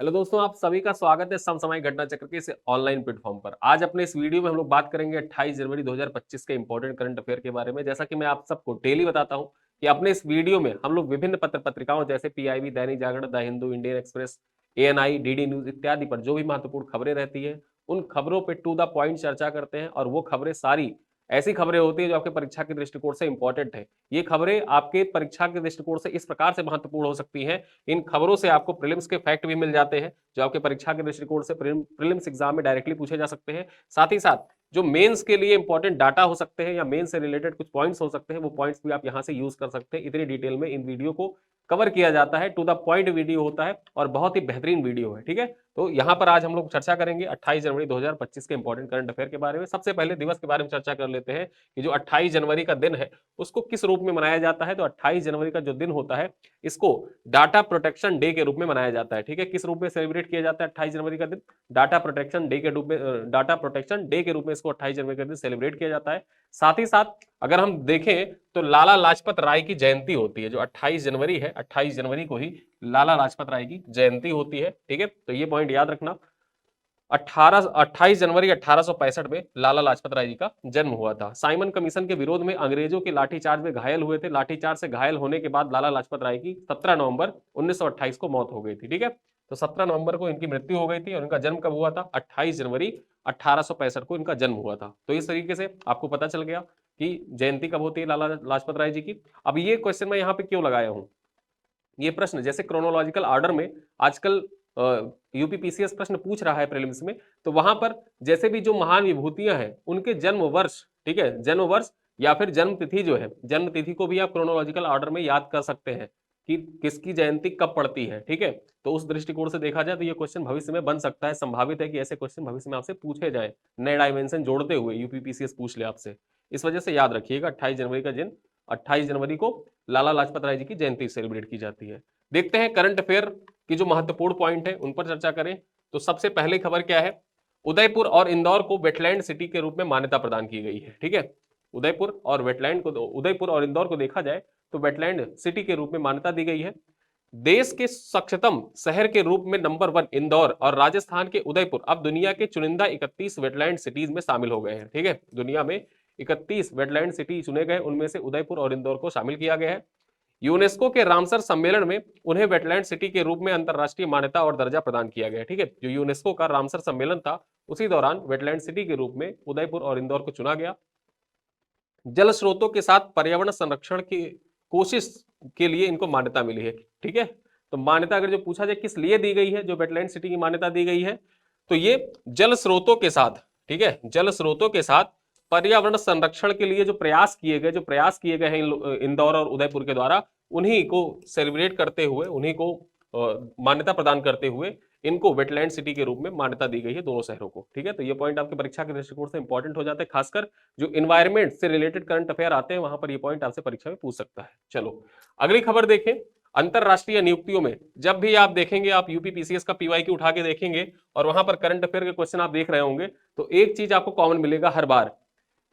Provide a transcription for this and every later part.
Hello दोस्तों, आप सभी का स्वागत है समसामयिक घटना चक्र के इस ऑनलाइन प्लेटफॉर्म पर। आज अपने इस वीडियो में हम लोग बात करेंगे 28 जनवरी 2025 के इंपॉर्टेंट करंट अफेयर के बारे में। जैसा कि मैं आप सबको डेली बताता हूं कि अपने इस वीडियो में हम लोग विभिन्न पत्र पत्रिकाओं जैसे PIB, Dainik Jagran, the Hindu, Indian Express, ANI, DD News इत्यादि पर जो भी महत्वपूर्ण खबरें रहती है उन खबरों पर टू द पॉइंट चर्चा करते हैं। और वो खबरें सारी ऐसी खबरें होती है जो आपके परीक्षा के दृष्टिकोण से इंपॉर्टेंट है। ये खबरें आपके परीक्षा के दृष्टिकोण से इस प्रकार से महत्वपूर्ण हो सकती हैं, इन खबरों से आपको प्रीलिम्स के फैक्ट भी मिल जाते हैं जो आपके परीक्षा के दृष्टिकोण से प्रीलिम्स एग्जाम में डायरेक्टली पूछे जा सकते हैं। साथ ही साथ जो मेंस के लिए इंपॉर्टेंट डाटा हो सकते हैं या मेंस से रिलेटेड कुछ पॉइंट्स हो सकते हैं, वो पॉइंट्स भी आप यहां से यूज कर सकते हैं। इतनी डिटेल में इन वीडियो को कवर किया जाता है, टू द पॉइंट वीडियो होता है और बहुत ही बेहतरीन वीडियो है। ठीक है, तो यहाँ पर आज हम लोग चर्चा करेंगे 28 जनवरी 2025 के इंपॉर्टेंट करंट अफेयर के बारे में। सबसे पहले दिवस के बारे में चर्चा कर लेते हैं कि जो 28 जनवरी का दिन है उसको किस रूप में मनाया जाता है। तो 28 जनवरी का जो दिन होता है इसको डाटा प्रोटेक्शन डे के रूप में मनाया जाता है। ठीक है, किस रूप में सेलिब्रेट किया जाता है 28 जनवरी का दिन? डाटा प्रोटेक्शन डे के रूप में, डाटा प्रोटेक्शन डे के रूप में इसको 28 जनवरी का दिन सेलिब्रेट किया जाता है। साथ ही साथ अगर हम देखें तो लाला लाजपत राय की जयंती होती है। जो 28 जनवरी है, 28 जनवरी को ही लाला लाजपत राय की जयंती होती है। ठीक है, तो ये पॉइंट याद रखना। 28 जनवरी 1865 में लाला लाजपत राय जी का जन्म हुआ था। साइमन कमीशन के विरोध में अंग्रेजों के लाठीचार्ज में घायल हुए थे। लाठीचार्ज से घायल होने के बाद लाला लाजपत राय की 17 नवंबर 1928 को मौत हो गई थी। ठीक है, तो 17 नवंबर को इनकी मृत्यु हो गई थी और इनका जन्म कब हुआ था? 28 जनवरी 1865 को इनका जन्म हुआ था। तो इस तरीके से आपको पता चल गया कि जयंती कब होती है लाला लाजपत राय जी की। अब ये क्वेश्चन मैं यहाँ पे क्यों लगाया हूं, ये प्रश्न जैसे क्रोनोलॉजिकल ऑर्डर में आजकल यूपीपीसीएस प्रश्न पूछ रहा है प्रीलिम्स में, तो वहां पर जैसे भी जो महान विभूतियां हैं उनके जन्म वर्ष, ठीक है, जन्म वर्ष या फिर जन्म तिथि जो है, जन्म तिथि को भी आप क्रोनोलॉजिकल ऑर्डर में याद कर सकते हैं कि किसकी जयंती कब पड़ती है। ठीक है, तो उस दृष्टिकोण से देखा जाए तो ये क्वेश्चन भविष्य में बन सकता है। संभावित है कि ऐसे क्वेश्चन भविष्य में आपसे पूछे जाए, नए डायमेंशन जोड़ते हुए यूपीपीसीएस पूछ ले आपसे। इस वजह से याद रखिएगा 28 जनवरी का दिन, 28 जनवरी को लाला लाजपत राय जी की जयंती सेलिब्रेट की जाती है। देखते हैं करंट अफेयर की जो महत्वपूर्ण पॉइंट है उन पर चर्चा करें। तो सबसे पहले खबर क्या है? उदयपुर और इंदौर को वेटलैंड सिटी के रूप में मान्यता प्रदान की गई है। ठीक है, उदयपुर और वेटलैंड को, उदयपुर और इंदौर को देखा जाए तो वेटलैंड सिटी के रूप में मान्यता दी गई है। देश के स्वच्छतम शहर के रूप में नंबर 1 इंदौर और राजस्थान के उदयपुर अब दुनिया के चुनिंदा 31 वेटलैंड सिटीज में शामिल हो गए हैं। ठीक है, दुनिया में 31 वेटलैंड सिटी चुने गए, उनमें से उदयपुर और इंदौर को शामिल किया गया है। यूनेस्को के रामसर सम्मेलन में उन्हें वेटलैंड सिटी के रूप में अंतरराष्ट्रीय मान्यता और दर्जा प्रदान किया गया। ठीक है, जो यूनेस्को का रामसर सम्मेलन था उसी दौरान वेटलैंड सिटी के रूप में उदयपुर और इंदौर को चुना गया। जल स्रोतों के साथ पर्यावरण संरक्षण की कोशिश के लिए इनको मान्यता मिली है। ठीक है, तो मान्यता अगर जो पूछा जाए किस लिए दी गई है, जो वेटलैंड सिटी की मान्यता दी गई है, तो ये जल स्रोतों के साथ, ठीक है, जल स्रोतों के साथ पर्यावरण संरक्षण के लिए जो प्रयास किए गए हैं इंदौर और उदयपुर के द्वारा, उन्हीं को सेलिब्रेट करते हुए, उन्हीं को मान्यता प्रदान करते हुए इनको वेटलैंड सिटी के रूप में मान्यता दी गई है दोनों शहरों को। ठीक है, तो ये पॉइंट आपके परीक्षा के दृष्टिकोण से इंपॉर्टेंट हो जाता है, खासकर जो इन्वायरमेंट से रिलेटेड करंट अफेयर आते हैं वहां पर ये पॉइंट आपसे परीक्षा में पूछ सकता है। चलो अगली खबर देखें। अंतरराष्ट्रीय नियुक्तियों में जब भी आप देखेंगे, आप यूपीपीसीएस का पीवाईक्यू उठा के देखेंगे और वहां पर करंट अफेयर के क्वेश्चन आप देख रहे होंगे, तो एक चीज आपको कॉमन मिलेगा हर बार,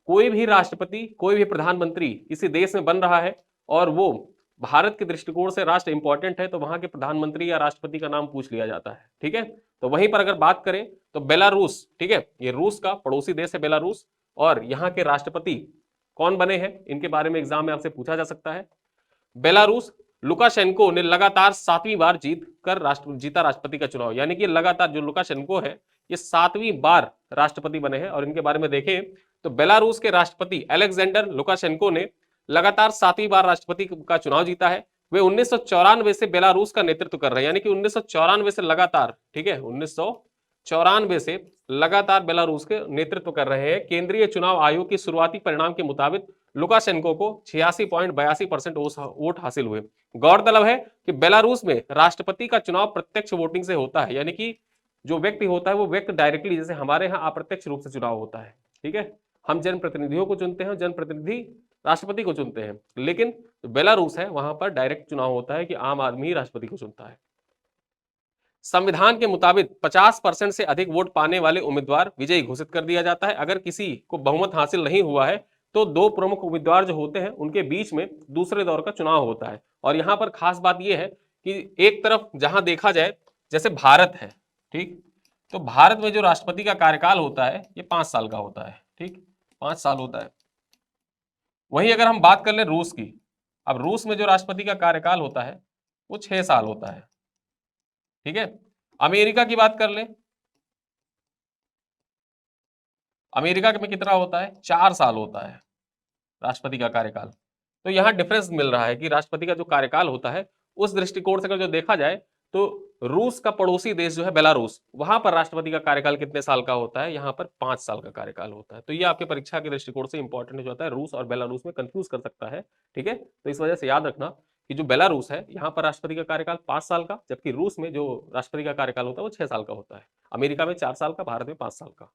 कोई भी राष्ट्रपति, कोई भी प्रधानमंत्री किसी देश में बन रहा है और वो भारत के दृष्टिकोण से राष्ट्र इंपॉर्टेंट है, तो वहां के प्रधानमंत्री या राष्ट्रपति का नाम पूछ लिया जाता है। ठीक है, तो वहीं पर अगर बात करें तो बेलारूस, ठीक है, ये रूस का पड़ोसी देश है बेलारूस, और यहाँ के राष्ट्रपति कौन बने हैं इनके बारे में एग्जाम में आपसे पूछा जा सकता है। बेलारूस, लुकाशेंको ने लगातार 7वीं बार जीता राष्ट्रपति का चुनाव, यानी कि लगातार जो लुकाशेंको है ये 7वीं बार राष्ट्रपति बने हैं। और इनके बारे में देखें तो बेलारूस के राष्ट्रपति अलेक्जेंडर लुकाशेंको ने लगातार 7वीं बार राष्ट्रपति का चुनाव जीता है। वे 1994 से बेलारूस का नेतृत्व कर रहे हैं, यानी कि 1994 से लगातार, ठीक है, 1994 से लगातार बेलारूस के नेतृत्व कर रहे हैं। केंद्रीय चुनाव आयोग की शुरुआती परिणाम के मुताबिक लुकाशेंको को 86.82% वोट हासिल हुए। गौरतलब है कि बेलारूस में राष्ट्रपति का चुनाव प्रत्यक्ष वोटिंग से होता है, यानी कि जो व्यक्ति होता है वो व्यक्ति डायरेक्टली, जैसे हमारे यहाँ अप्रत्यक्ष रूप से चुनाव होता है। ठीक है, हम जनप्रतिनिधियों को चुनते हैं, जनप्रतिनिधि राष्ट्रपति को चुनते हैं, लेकिन बेलारूस है वहां पर डायरेक्ट चुनाव होता है कि आम आदमी ही राष्ट्रपति को चुनता है। संविधान के मुताबिक 50% से अधिक वोट पाने वाले उम्मीदवार विजयी घोषित कर दिया जाता है। अगर किसी को बहुमत हासिल नहीं हुआ है तो दो प्रमुख उम्मीदवार जो होते हैं उनके बीच में दूसरे दौर का चुनाव होता है। और यहाँ पर खास बात यह है कि एक तरफ जहां देखा जाए जैसे भारत है, ठीक, तो भारत में जो राष्ट्रपति का कार्यकाल होता है ये 5 साल का होता है, ठीक, 5 साल होता है। वहीं अगर हम बात कर ले रूस की, अब रूस में जो राष्ट्रपति का कार्यकाल होता है वो 6 साल होता है, ठीक है। अमेरिका की बात कर ले, अमेरिका में कितना होता है, 4 साल होता है राष्ट्रपति का कार्यकाल। तो यहां डिफरेंस मिल रहा है कि राष्ट्रपति का जो कार्यकाल होता है उस दृष्टिकोण से अगर जो देखा जाए तो रूस का पड़ोसी देश जो है बेलारूस, वहां पर राष्ट्रपति का कार्यकाल कितने साल का होता है, यहां पर 5 साल का कार्यकाल होता है। तो ये आपके परीक्षा के दृष्टिकोण से इंपॉर्टेंट जो होता है, रूस और बेलारूस में कंफ्यूज कर सकता है, ठीक है। तो इस वजह से याद रखना कि जो बेलारूस है यहाँ पर राष्ट्रपति का कार्यकाल 5 साल का, जबकि रूस में जो राष्ट्रपति का कार्यकाल होता है वो 6 साल का होता है। अमेरिका में 4 साल का, भारत में 5 साल का।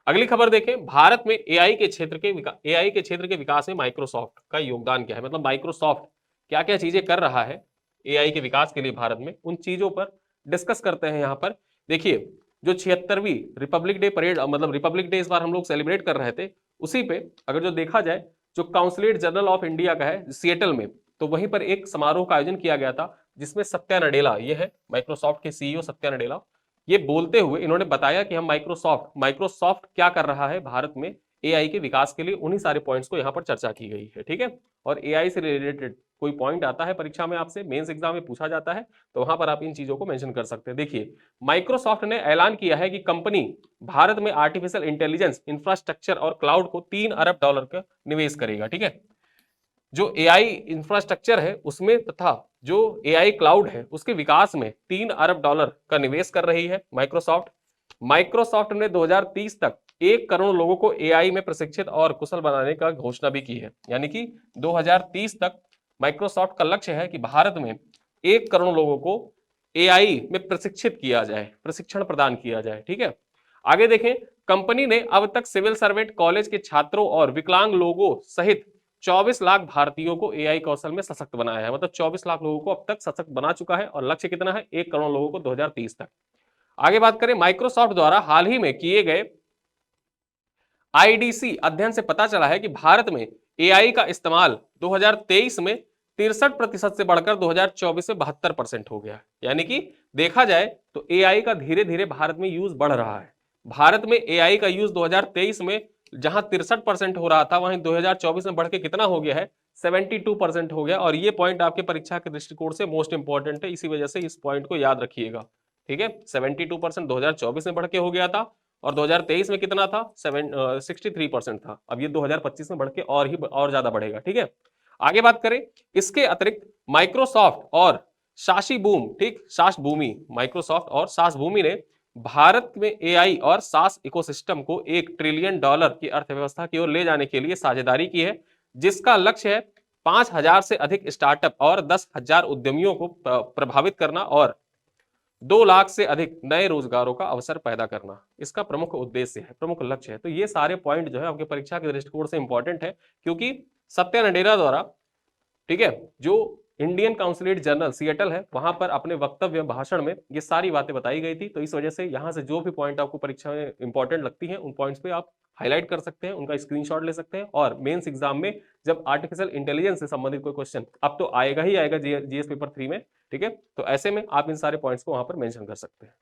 अगली खबर देखें, भारत में एआई के क्षेत्र के विकास में माइक्रोसॉफ्ट का योगदान क्या है, मतलब माइक्रोसॉफ्ट क्या क्या चीजें कर रहा है एआई के विकास के लिए भारत में, उन चीजों पर डिस्कस करते हैं। यहां पर देखिए, जो 76वीं रिपब्लिक डे परेड, मतलब रिपब्लिक डे इस बार हम लोग सेलिब्रेट कर रहे थे, उसी पे अगर जो देखा जाए, जो काउंसिलेट जनरल ऑफ इंडिया का है सिएटल में, तो वहीं पर एक समारोह का आयोजन किया गया था जिसमें सत्या नडेला, ये है माइक्रोसॉफ्ट के सीईओ सत्या नडेला, ये बोलते हुए इन्होंने बताया कि हम माइक्रोसॉफ्ट क्या कर रहा है भारत में एआई के विकास के लिए, उन्हीं सारे पॉइंट्स को यहाँ पर चर्चा की गई है, ठीक है। और एआई से रिलेटेड कोई पॉइंट आता है परीक्षा में, आपसे मेंस एग्जाम में पूछा जाता है, तो वहां पर आप इन चीजों को मेंशन कर सकते हैं। देखिए, माइक्रोसॉफ्ट ने ऐलान किया है कि कंपनी भारत में आर्टिफिशियल इंटेलिजेंस इंफ्रास्ट्रक्चर और क्लाउड को $3 अरब का निवेश करेगा, ठीक है। जो एआई इंफ्रास्ट्रक्चर है उसमें तथा जो एआई क्लाउड है उसके विकास में $3 अरब का निवेश कर रही है माइक्रोसॉफ्ट ने 2030 तक 1 करोड़ लोगों को एआई में प्रशिक्षित और कुशल बनाने का घोषणा भी की है। यानी कि 2030 तक माइक्रोसॉफ्ट का लक्ष्य है कि भारत में 1 करोड़ लोगों को एआई में प्रशिक्षित किया जाए, प्रशिक्षण प्रदान किया जाए, ठीक है। आगे देखें, कंपनी ने अब तक सिविल सर्वेंट, कॉलेज के छात्रों और विकलांग लोगों सहित 24 लाख भारतीयों को एआई कौशल में सशक्त बनाया है, मतलब 24 लाख लोगों को अब तक सशक्त बना चुका है, और लक्ष्य कितना है, 1 करोड़ लोगों को 2030 तक। आगे बात करें, माइक्रोसॉफ्ट द्वारा हाल ही में किए गए आईडीसी अध्ययन से पता चला है कि भारत में एआई का इस्तेमाल 2023 में 63% से बढ़कर 2024 में 72% हो गया। यानी कि देखा जाए तो एआई का धीरे धीरे भारत में यूज बढ़ रहा है। भारत में एआई का यूज 2023 में जहां 63% हो रहा था, वहीं 2024 में बढ़ के कितना हो गया है, 72% हो गया। और ये पॉइंट आपके परीक्षा के दृष्टिकोण से मोस्ट इंपॉर्टेंट है, इसी वजह से इस पॉइंट को याद रखिएगा, ठीक है। 72% 2024 में बढ़ के हो गया था, और 2023 में कितना था, 63% था। अब ये 2025 में बढ़ के और ज्यादा बढ़ेगा, ठीक है। आगे बात करें, इसके अतिरिक्त माइक्रोसॉफ्ट और शाशी बूम, ठीक, सास भूमि, माइक्रोसॉफ्ट और सास भूमि ने भारत में एआई और सास इकोसिस्टम को $1 ट्रिलियन की अर्थव्यवस्था की ओर ले जाने के लिए साझेदारी की है, जिसका लक्ष्य है 5,000 से अधिक स्टार्टअप और 10,000 उद्यमियों को प्रभावित करना और 2 लाख से अधिक नए रोजगारों का अवसर पैदा करना। इसका प्रमुख उद्देश्य है, प्रमुख लक्ष्य है। तो ये सारे पॉइंट जो है आपके परीक्षा के दृष्टिकोण से इंपॉर्टेंट है, क्योंकि सत्या नडेला द्वारा, ठीक है, जो इंडियन काउंसिलेट जनरल सिएटल है, वहां पर अपने वक्तव्य भाषण में ये सारी बातें बताई गई थी। तो इस वजह से यहां से जो भी पॉइंट आपको परीक्षा में इंपॉर्टेंट लगती है, उन पॉइंट्स पे आप हाईलाइट कर सकते हैं, उनका स्क्रीनशॉट ले सकते हैं, और मेंस एग्जाम में जब आर्टिफिशियल इंटेलिजेंस से संबंधित कोई क्वेश्चन, अब तो आएगा ही आएगा जीएस पेपर 3 में, ठीक है, तो ऐसे में आप इन सारे पॉइंट्स को वहां पर मेंशन कर सकते हैं।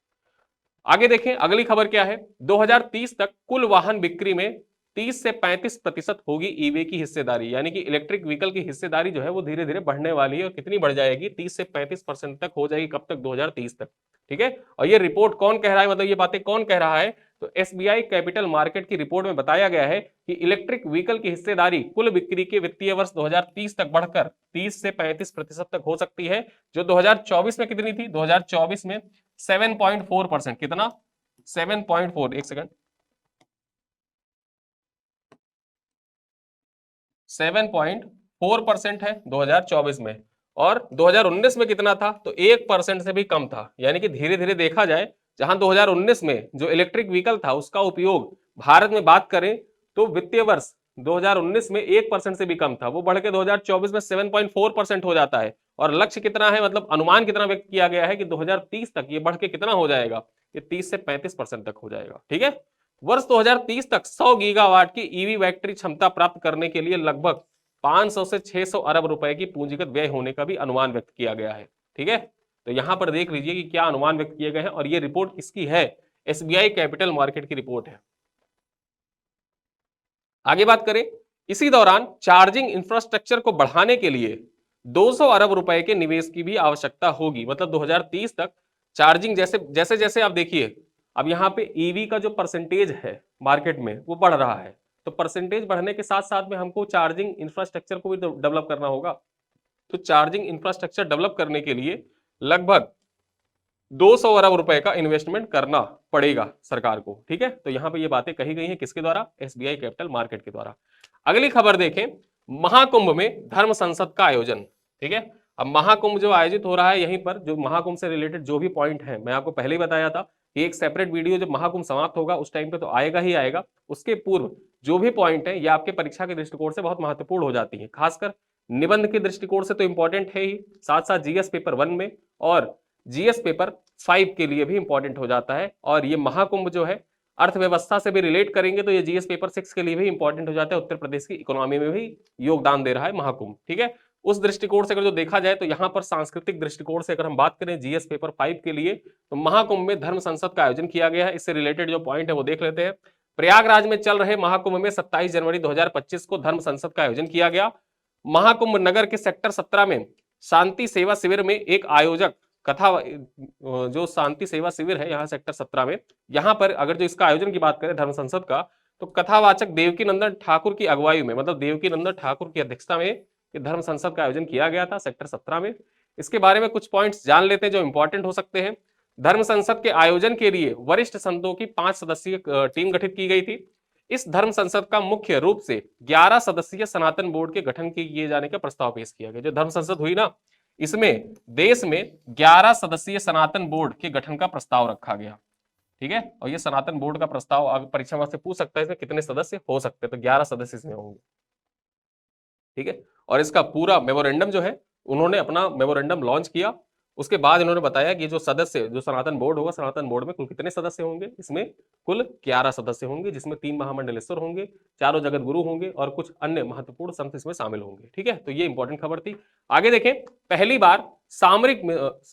आगे देखें, अगली खबर क्या है, 2030 तक कुल वाहन बिक्री में 30 से 35% होगी ईवी की हिस्सेदारी। यानी कि इलेक्ट्रिक व्हीकल की हिस्सेदारी जो है वो धीरे धीरे बढ़ने वाली है, और कितनी बढ़ जाएगी, 30 से 35% तक हो जाएगी। कब तक, 2030 तक, ठीक है। और ये रिपोर्ट कौन कह रहा है, मतलब ये बातें कौन कह रहा है, तो एसबीआई कैपिटल मार्केट की रिपोर्ट में बताया गया है कि इलेक्ट्रिक व्हीकल की हिस्सेदारी कुल बिक्री के वित्तीय वर्ष 2030 तक बढ़कर 30 से 35% तक हो सकती है, जो 2024 में कितनी थी, 2024 में 7.4%, कितना, 7.4, एक सेकंड, 7.4% है 2024 में, और 2019 में कितना था, तो 1% से भी कम था। यानी कि धीरे धीरे देखा जाए, जहां 2019 में जो इलेक्ट्रिक व्हीकल था उसका उपयोग भारत में बात करें तो वित्तीय वर्ष 2019 में 1% से भी कम था, वो बढ़ के 2024 में 7.4% हो जाता है। और लक्ष्य कितना है, मतलब अनुमान कितना व्यक्त किया गया है कि 2030 तक ये बढ़ के कितना हो जाएगा, ये 30 से 35% तक हो जाएगा, ठीक है। वर्ष 2030 तक 100 गीगावाट की ईवी बैटरी क्षमता प्राप्त करने के लिए लगभग 500 से 600 अरब रुपए की पूंजीगत व्यय होने का भी अनुमान व्यक्त किया गया है, ठीक है। तो यहां पर देख लीजिए कि क्या अनुमान व्यक्त किए गए हैं, और ये रिपोर्ट किसकी है, एसबीआई कैपिटल मार्केट की रिपोर्ट है। आगे बात करें, इसी दौरान चार्जिंग इंफ्रास्ट्रक्चर को बढ़ाने के लिए 200 अरब रुपए के निवेश की भी आवश्यकता होगी। मतलब 2030 तक चार्जिंग, जैसे जैसे जैसे आप देखिए अब यहाँ पे ईवी का जो परसेंटेज है मार्केट में वो बढ़ रहा है, तो परसेंटेज बढ़ने के साथ साथ में हमको चार्जिंग इंफ्रास्ट्रक्चर को भी डेवलप करना होगा। तो चार्जिंग इंफ्रास्ट्रक्चर डेवलप करने के लिए लगभग 200 अरब रुपए का इन्वेस्टमेंट करना पड़ेगा सरकार को। ठीक है, तो यहां पे ये बातें कही गई हैं किसके द्वारा, एसबीआई कैपिटल मार्केट के द्वारा। अगली खबर देखें, महाकुंभ में धर्म संसद का आयोजन। ठीक है, अब महाकुंभ जो आयोजित हो रहा है, यहीं पर जो महाकुंभ से रिलेटेड जो भी पॉइंट है, मैं आपको पहले ही बताया था कि एक सेपरेट वीडियो जब महाकुंभ समाप्त होगा उस टाइम पे तो आएगा ही आएगा। उसके पूर्व जो भी पॉइंट है ये आपके परीक्षा के दृष्टिकोण से बहुत महत्वपूर्ण हो जाती है, खासकर निबंध के दृष्टिकोण से तो इंपॉर्टेंट है ही, साथ साथ जीएस पेपर 1 में और जीएस पेपर 5 के लिए भी इंपॉर्टेंट हो जाता है। और ये महाकुंभ जो है अर्थव्यवस्था से भी रिलेट करेंगे तो ये जीएस पेपर 6 के लिए भी इंपॉर्टेंट हो जाता है, उत्तर प्रदेश की इकोनॉमी में भी योगदान दे रहा है महाकुंभ। ठीक है, उस दृष्टिकोण से अगर जो देखा जाए तो यहाँ पर सांस्कृतिक दृष्टिकोण से अगर हम बात करें जीएस पेपर 5 के लिए, तो महाकुंभ में धर्म संसद का आयोजन किया गया है। इससे रिलेटेड जो पॉइंट है वो देख लेते हैं। प्रयागराज में चल रहे महाकुंभ में 27 जनवरी 2025 को धर्म संसद का आयोजन किया गया। महाकुंभ नगर के सेक्टर 17 में शांति सेवा शिविर में एक आयोजक कथा, जो शांति सेवा शिविर है यहाँ सेक्टर 17 में, यहाँ पर अगर जो इसका आयोजन की बात करें धर्म संसद का, तो कथावाचक देवकी नंदन ठाकुर की अगुवाई में, मतलब देवकी नंदन ठाकुर की अध्यक्षता में ये धर्म संसद का आयोजन किया गया था सेक्टर 17 में। इसके बारे में कुछ पॉइंट्स जान लेते हैं जो इंपॉर्टेंट हो सकते हैं। धर्म संसद के आयोजन के लिए वरिष्ठ संतों की 5 सदस्यीय टीम गठित की गई थी। इस धर्म संसद का मुख्य रूप से 11 सदस्यीय सनातन बोर्ड के गठन किए जाने का प्रस्ताव पेश किया गया। जो धर्म संसद हुई ना, इसमें देश में 11 सदस्यीय सनातन बोर्ड के गठन का प्रस्ताव रखा गया। ठीक है, और ये सनातन बोर्ड का प्रस्ताव परीक्षा में से पूछ सकता है इसमें कितने सदस्य हो सकते हैं, तो 11 सदस्य इसमें होंगे। ठीक है, और इसका पूरा मेमोरेंडम जो है उन्होंने अपना मेमोरेंडम लॉन्च किया। उसके बाद इन्होंने बताया कि जो सदस्य, जो सनातन बोर्ड होगा, सनातन बोर्ड में कुल कितने सदस्य होंगे, इसमें कुल 11 सदस्य होंगे, जिसमें 3 महामंडलेश्वर होंगे, 4 जगत गुरु होंगे और कुछ अन्य महत्वपूर्ण संत इसमें शामिल होंगे। ठीक है, तो ये इंपॉर्टेंट खबर थी। आगे देखें, पहली बार सामरिक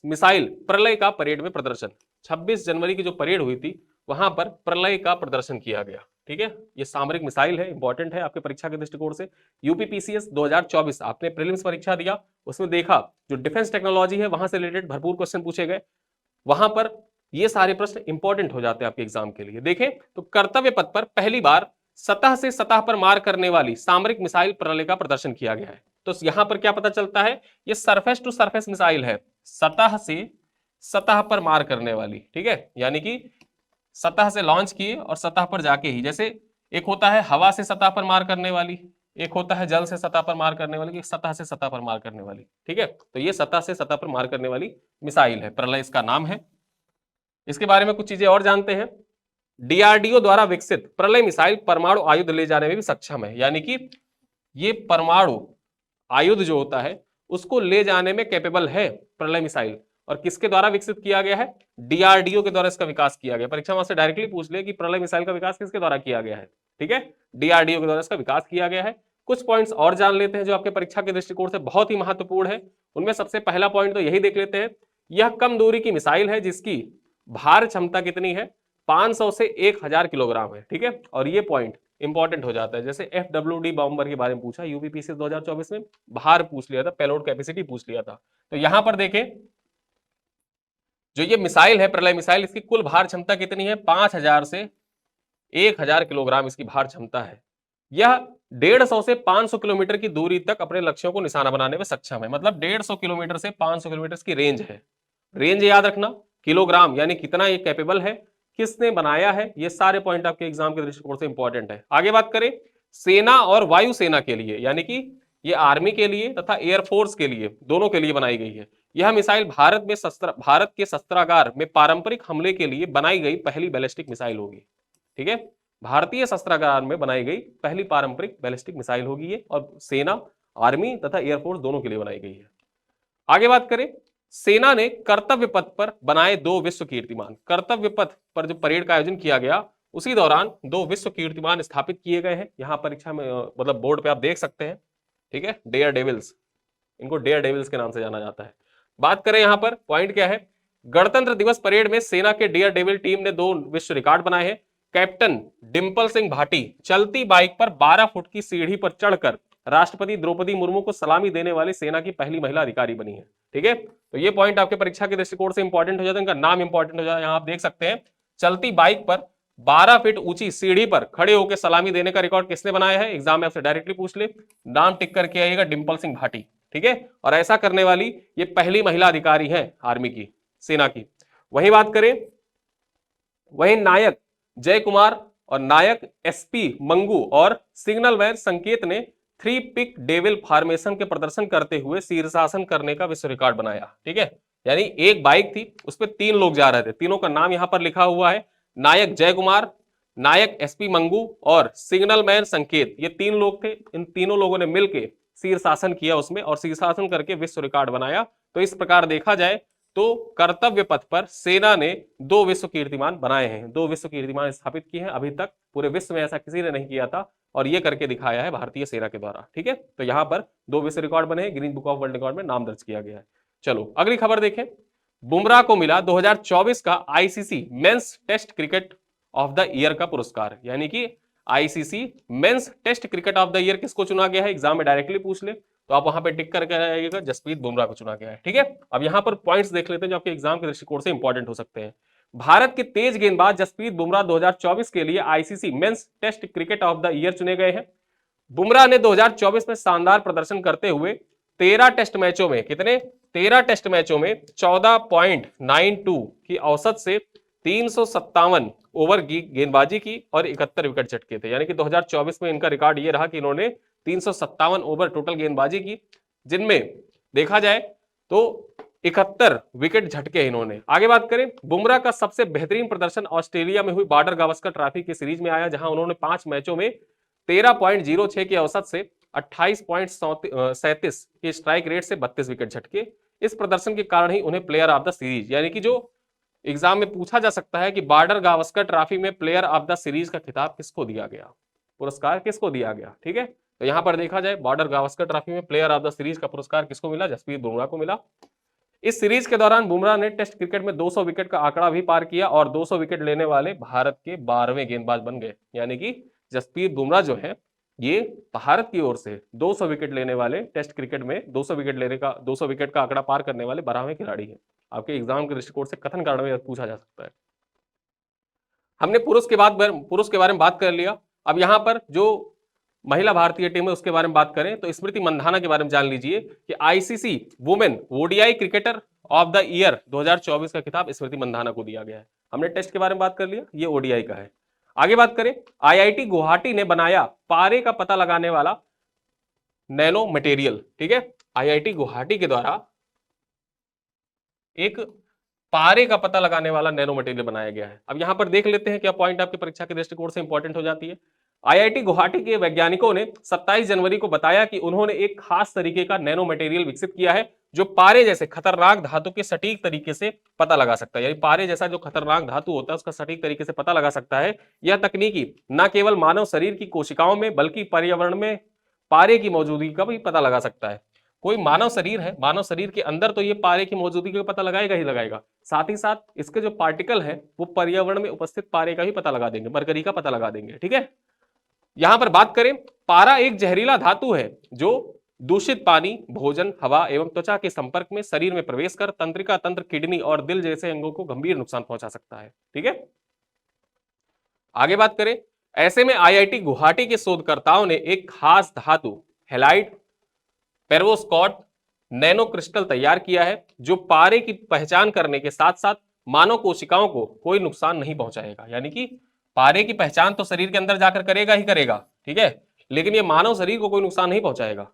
मिसाइल प्रलय का परेड में प्रदर्शन। 26 जनवरी की जो परेड हुई थी वहां पर प्रलय का प्रदर्शन किया गया। ठीक है, ये सामरिक मिसाइल है, इंपॉर्टेंट है आपके परीक्षा के दृष्टिकोण से। यूपीपीसीएस 2024 आपने प्रीलिम्स परीक्षा दिया, उसमें देखा जो डिफेंस टेक्नोलॉजी है वहां से रिलेटेड भरपूर क्वेश्चन पूछे गए, वहां पर ये सारे प्रश्न इंपॉर्टेंट हो जाते हैं आपके एग्जाम के लिए। देखें तो कर्तव्य पथ पर पहली बार सतह से सतह पर मार करने वाली सामरिक मिसाइल प्रलय का प्रदर्शन किया गया है। तो यहां पर क्या पता चलता है, ये सरफेस टू सरफेस मिसाइल है, सतह से सतह पर मार करने वाली। ठीक है, यानी कि सतह से लॉन्च किए और सतह पर जाके ही, जैसे एक होता है हवा से सतह पर मार करने वाली, एक होता है जल से सतह पर मार करने वाली, एक सतह से सतह पर मार करने वाली। ठीक है, तो ये सतह से सतह पर मार करने वाली मिसाइल है, प्रलय इसका नाम है। इसके बारे में कुछ चीजें और जानते हैं। डीआरडीओ द्वारा विकसित प्रलय मिसाइल परमाणु आयुध ले जाने में भी सक्षम है, यानी कि ये परमाणु आयुध जो होता है उसको ले जाने में कैपेबल है प्रलय मिसाइल। और किसके द्वारा विकसित किया गया है, डीआरडीओ के द्वारा इसका विकास किया गया। परीक्षा में से डायरेक्टली पूछ ले कि प्रलय मिसाइल का विकास किसके द्वारा किया गया है। ठीक है, डीआरडीओ के द्वारा इसका विकास किया गया है। कुछ पॉइंट्स और जान लेते हैं जो आपके परीक्षा के दृष्टिकोण से बहुत ही महत्वपूर्ण है। उनमें सबसे पहला पॉइंट तो यही देख लेते हैं, यह कम दूरी की मिसाइल है जिसकी भार क्षमता कितनी है, 500 से 1000 किलोग्राम है। ठीक है, और ये पॉइंट इंपॉर्टेंट हो जाता है। जैसे FWD बॉम्बर के बारे में पूछा यूपीपीसी 2024 में, भार पूछ लिया था, पेलोड कैपेसिटी पूछ लिया था। तो यहां पर देखें जो ये मिसाइल है प्रलय मिसाइल, इसकी कुल भार क्षमता कितनी है, 5000 से 1000 किलोग्राम इसकी भार क्षमता है। यह 150 से 500 किलोमीटर की दूरी तक अपने लक्ष्यों को निशाना बनाने में सक्षम है। मतलब 150 किलोमीटर से 500 किलोमीटर की रेंज है। रेंज याद रखना, किलोग्राम यानी कितना ये कैपेबल है, किसने बनाया है, ये सारे पॉइंट आपके एग्जाम के दृष्टिकोण से इंपॉर्टेंट है। आगे बात करें, सेना और वायुसेना के लिए, यानी कि ये आर्मी के लिए तथा एयरफोर्स के लिए, दोनों के लिए बनाई गई है। यह मिसाइल भारत के शस्त्रागार में पारंपरिक हमले के लिए बनाई गई पहली बैलिस्टिक मिसाइल होगी। ठीक है, भारतीय शस्त्रागार में बनाई गई पहली पारंपरिक बैलिस्टिक मिसाइल होगी ये, और सेना, आर्मी तथा एयरफोर्स दोनों के लिए बनाई गई है। आगे बात करें, सेना ने कर्तव्य पथ पर बनाए 2 विश्व कीर्तिमान। कर्तव्य पथ पर जो परेड का आयोजन किया गया उसी दौरान 2 विश्व कीर्तिमान स्थापित किए गए हैं। यहां परीक्षा में मतलब बोर्ड पे आप देख सकते हैं। ठीक है, डेयर डेविल्स, इनको डेयर डेविल्स के नाम से जाना जाता है। बात करें यहाँ पर पॉइंट क्या है, गणतंत्र दिवस परेड में सेना के डेयर डेविल टीम ने 2 विश्व रिकॉर्ड बनाए हैं। कैप्टन डिंपल सिंह भाटी चलती बाइक पर 12 फुट की सीढ़ी पर चढ़कर राष्ट्रपति द्रौपदी मुर्मू को सलामी देने वाली सेना की पहली महिला अधिकारी बनी है। ठीक है, तो ये पॉइंट आपके परीक्षा के दृष्टिकोण से इंपॉर्टेंट हो जाता है, इनका नाम इंपॉर्टेंट हो जाता है। यहां आप देख सकते हैं चलती बाइक पर 12 फीट ऊंची सीढ़ी पर खड़े होकर सलामी देने का रिकॉर्ड किसने बनाया है, एग्जाम में आपसे डायरेक्टली पूछ ले, नाम टिक करके आइएगा, डिंपल सिंह भाटी। ठीक है, और ऐसा करने वाली ये पहली महिला अधिकारी है आर्मी की, सेना की। वहीं बात करें, वहीं नायक जय कुमार और नायक एसपी मंगू और सिग्नल मैन संकेत ने 3 पिक डेविल फॉर्मेशन के प्रदर्शन करते हुए शीर्षासन करने का विश्व रिकॉर्ड बनाया। ठीक है, यानी एक बाइक थी, उस पर 3 लोग जा रहे थे, तीनों का नाम यहां पर लिखा हुआ है, नायक जय कुमार, नायक एसपी मंगू और सिग्नल मैन संकेत। ये 3 लोग थे, इन तीनों लोगों ने मिलकर शीर्षासन किया उसमें और शीर्षासन करके विश्व रिकॉर्ड बनाया। तो इस प्रकार देखा जाए तो कर्तव्य पथ पर सेना ने 2 विश्व कीर्तिमान बनाए हैं, 2 विश्व कीर्तिमान स्थापित किए हैं। अभी तक पूरे विश्व में ऐसा किसी ने नहीं किया था और ये करके दिखाया है भारतीय सेना के द्वारा। ठीक है, तो यहां पर 2 विश्व रिकॉर्ड बने हैं, Guinness book of world record में नाम दर्ज किया गया है। चलो अगली खबर देखें, बुमराह को मिला 2024 का ICC men's test cricket of the year का पुरस्कार। यानी कि ICC men's test cricket of the year किसको चुना गया है, एग्जाम में डायरेक्टली पूछ ले तो आप वहां पे टिक करके आइएगा, जसप्रीत बुमराह को चुना गया है। ठीक है, अब यहां पर पॉइंट्स देख लेते हैं जो आपके एग्जाम के दृष्टिकोण से इंपॉर्टेंट हो सकते हैं। भारत के तेज गेंदबाज जसप्रीत बुमराह 2024 के लिए ICC men's test cricket of the year चुने गए हैं। बुमराह ने 2024 में शानदार प्रदर्शन करते हुए 13 टेस्ट मैचों में, कितने, 13 टेस्ट मैचों में 14.92 की औसत से 357 ओवर की गेंदबाजी की और 71 विकेट झटके थे। यानी कि 2024 में इनका रिकॉर्ड ये रहा कि इन्होंने 357 ओवर टोटल गेंदबाजी की, जिनमें देखा जाए तो 71 विकेट झटके इन्होंने। आगे बात करें, बुमराह का सबसे बेहतरीन प्रदर्शन ऑस्ट्रेलिया में हुई बॉर्डर गावस्कर ट्रॉफी की सीरीज में आया, जहां उन्होंने 5 मैचों में 13.06 की औसत से 28.37 के स्ट्राइक रेट से 32 विकेट झटके। इस प्रदर्शन के कारण ही उन्हें प्लेयर ऑफ द सीरीज, यानी कि जो एग्जाम में पूछा जा सकता है कि बॉर्डर गावस्कर ट्रॉफी में प्लेयर ऑफ द सीरीज का खिताब किसको दिया गया, पुरस्कार किसको दिया गया। ठीक है, तो यहां पर देखा जाए बॉर्डर गावस्कर ट्रॉफी में प्लेयर ऑफ द सीरीज का पुरस्कार किसको मिला, जसप्रीत बुमराह को मिला। इस सीरीज के दौरान बुमराह ने टेस्ट क्रिकेट में 200 विकेट का आंकड़ा भी पार किया और 200 विकेट लेने वाले भारत के 12वें गेंदबाज बन गए। यानी कि जसप्रीत बुमराह जो है ये भारत की ओर से 200 विकेट लेने वाले, टेस्ट क्रिकेट में 200 विकेट लेने का, 200 विकेट का आंकड़ा पार करने वाले 12वें खिलाड़ी हैं। आपके एग्जाम के दृष्टिकोण से कथन कारण में पूछा जा सकता है। हमने पुरुष के बारे में बात कर लिया। अब यहां पर जो महिला भारतीय टीम है उसके बारे में बात करें तो स्मृति मंधाना के बारे में जान लीजिए कि ICC women ODI cricketer of the year 2024 का खिताब स्मृति मंधाना को दिया गया है। हमने टेस्ट के बारे में बात कर लिया, ये ओडीआई का है। आगे बात करें, आईआईटी गुवाहाटी ने बनाया पारे का पता लगाने वाला नैनो मटेरियल। ठीक है, आईआईटी गुवाहाटी के द्वारा एक पारे का पता लगाने वाला नैनो मटेरियल बनाया गया है। अब यहां पर देख लेते हैं क्या पॉइंट आपकी परीक्षा के दृष्टिकोण से इंपॉर्टेंट हो जाती है। आईआईटी गुवाहाटी के वैज्ञानिकों ने 27 जनवरी को बताया कि उन्होंने एक खास तरीके का नैनो मटेरियल विकसित किया है जो पारे जैसे खतरनाक धातु के सटीक तरीके से पता लगा सकता है। यानी पारे जैसा जो खतरनाक धातु होता है उसका सटीक तरीके से पता लगा सकता है। यह तकनीकी न केवल मानव शरीर की कोशिकाओं में बल्कि पर्यावरण में पारे की मौजूदगी का भी पता लगा सकता है। कोई मानव शरीर है, मानव शरीर के अंदर तो ये पारे की मौजूदगी का पता लगाएगा ही लगाएगा, साथ ही साथ इसके जो पार्टिकल है वो पर्यावरण में उपस्थित पारे का भी पता लगा देंगे, मरकरी का पता लगा देंगे। ठीक है, यहां पर बात करें, पारा एक जहरीला धातु है जो दूषित पानी, भोजन, हवा एवं त्वचा के संपर्क में शरीर में प्रवेश कर तंत्रिका तंत्र, किडनी और दिल जैसे अंगों को गंभीर नुकसान पहुंचा सकता है। ठीक है, आगे बात करें, ऐसे में आईआईटी गुवाहाटी के शोधकर्ताओं ने एक खास धातु हैलाइड पेरोवस्कॉट नैनो क्रिस्टल तैयार किया है जो पारे की पहचान करने के साथ साथ मानव कोशिकाओं को कोई नुकसान नहीं पहुंचाएगा। यानी कि पारे की पहचान तो शरीर के अंदर जाकर करेगा ही करेगा, ठीक है, लेकिन ये मानव शरीर को कोई नुकसान नहीं पहुंचाएगा।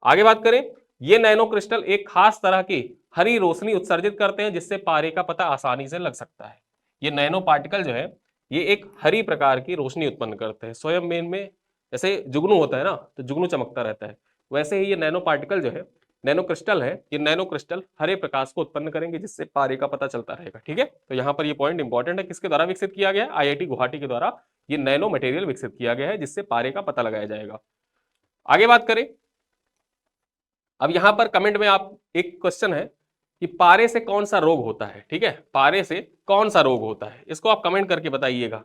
आगे बात करें, ये नैनो क्रिस्टल एक खास तरह की हरी रोशनी उत्सर्जित करते हैं जिससे पारे का पता आसानी से लग सकता है। ये नैनो पार्टिकल जो है ये एक हरी प्रकार की रोशनी उत्पन्न करते हैं। स्वयं में इनमें जैसे जुगनू होता है ना, तो जुगनू चमकता रहता है, वैसे ही ये नैनो पार्टिकल जो है, नैनो क्रिस्टल है, ये नैनो क्रिस्टल हरे प्रकाश को उत्पन्न करेंगे जिससे पारे का पता चलता रहेगा। ठीक है, तो यहाँ पर ये पॉइंट इंपॉर्टेंट है, किसके द्वारा विकसित किया गया है, आईआईटी गुवाहाटी के द्वारा ये नैनो मटेरियल विकसित किया गया है जिससे पारे का पता लगाया जाएगा। आगे बात करें, अब यहां पर कमेंट में आप एक क्वेश्चन है कि पारे से कौन सा रोग होता है, ठीक है, पारे से कौन सा रोग होता है, इसको आप कमेंट करके बताइएगा।